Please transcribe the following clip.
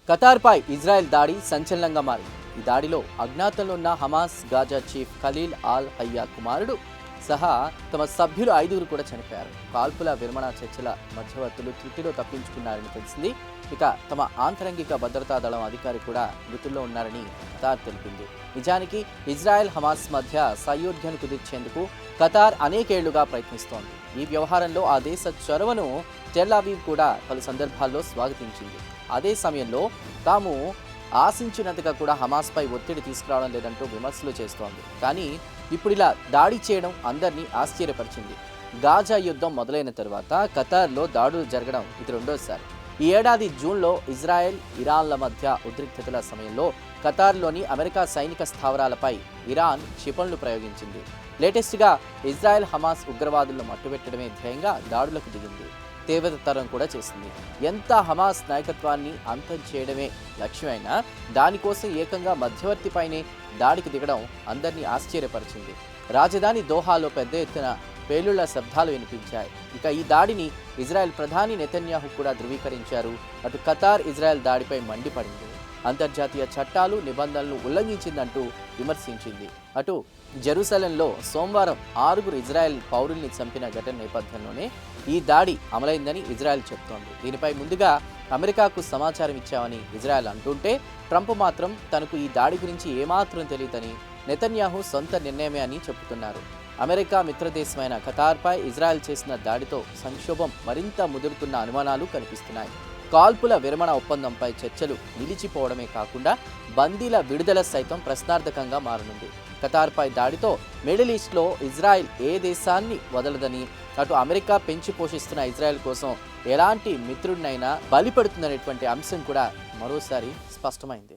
ఖతార్పై Israel దాడి సంచలనంగా మారింది. ఈ దాడిలో అజ్ఞాతంలో ఉన్న Hamas Gaza chief Khalil al Hayya కుమారుడు సహా తమ సభ్యులు 5 కూడా చనిపోయారు. కాల్పుల విరమణ చర్చల మధ్యవర్తులు త్రుటిలో తప్పించుకున్నారని తెలిసింది. ఇక తమ ఆంతరంగిక భద్రతా దళం అధికారి కూడా మృతుల్లో ఉన్నారని ఖతార్ తెలిపింది. నిజానికి ఇజ్రాయెల్ హమాస్ మధ్య సయోధ్యను కుదిర్చేందుకు ఖతార్ అనేకేళ్లుగా ప్రయత్నిస్తోంది. ఈ వ్యవహారంలో ఆ దేశ చొరవను టెల్ అవీవ్ కూడా పలు సందర్భాల్లో స్వాగతించింది. అదే సమయంలో తాము ఆశించినంతగా కూడా హమాస్పై ఒత్తిడి తీసుకురావడం లేదంటూ విమర్శలు చేస్తోంది. కానీ ఇప్పుడు ఇలా దాడి చేయడం అందరినీ ఆశ్చర్యపరిచింది. గాజా యుద్ధం మొదలైన తర్వాత ఖతార్లో దాడులు జరగడం ఇది రెండోసారి. ఈ ఏడాది జూన్లో ఇజ్రాయెల్ ఇరాన్ల మధ్య ఉద్రిక్తతల సమయంలో ఖతార్లోని అమెరికా సైనిక స్థావరాలపై ఇరాన్ క్షిపణులు ప్రయోగించింది. లేటెస్ట్గా ఇజ్రాయెల్ హమాస్ ఉగ్రవాదులను మట్టుబెట్టడమే ధ్యేయంగా దాడులకు దిగింది. తీవ్రతరం కూడా చేసింది. ఎంత హమాస్ నాయకత్వాన్ని అంతం చేయడమే లక్ష్యమైనా దానికోసం ఏకంగా మధ్యవర్తిపైనే దాడికి దిగడం అందరినీ ఆశ్చర్యపరిచింది. రాజధాని దోహాలో పెద్ద ఎత్తున పేలుళ్ల శబ్దాలు వినిపించాయి. ఇక ఈ దాడిని ఇజ్రాయెల్ ప్రధాని నెతన్యాహు కూడా ధృవీకరించారు. అటు ఖతార్ ఇజ్రాయెల్ దాడిపై మండిపడింది. అంతర్జాతీయ చట్టాలు నిబంధనలను ఉల్లంఘించిందంటూ విమర్శించింది. అటు జెరూసలంలో సోమవారం 6 ఇజ్రాయెల్ పౌరుల్ని చంపిన ఘటన నేపథ్యంలోనే ఈ దాడి అమలైందని ఇజ్రాయెల్ చెబుతోంది. దీనిపై ముందుగా అమెరికాకు సమాచారం ఇచ్చామని ఇజ్రాయెల్ అంటుంటే, ట్రంప్ మాత్రం తనకు ఈ దాడి గురించి ఏమాత్రం తెలియదని నెతన్యాహు సొంత నిర్ణయమే అని చెబుతున్నారు. అమెరికా మిత్రదేశమైన ఖతార్పై ఇజ్రాయెల్ చేసిన దాడితో సంక్షోభం మరింత ముదురుతున్న అనుమానాలు కనిపిస్తున్నాయి. కాల్పుల విరమణ ఒప్పందంపై చర్చలు నిలిచిపోవడమే కాకుండా బందీల విడుదల సైతం ప్రశ్నార్థకంగా మారనుంది. ఖతార్పై దాడితో మిడిల్ ఈస్ట్లో ఇజ్రాయెల్ ఏ దేశాన్ని వదలదని, అటు అమెరికా పెంచి పోషిస్తున్న ఇజ్రాయెల్ కోసం ఎలాంటి మిత్రుడినైనా బలిపడుతుందనేటువంటి అంశం కూడా మరోసారి స్పష్టమైంది.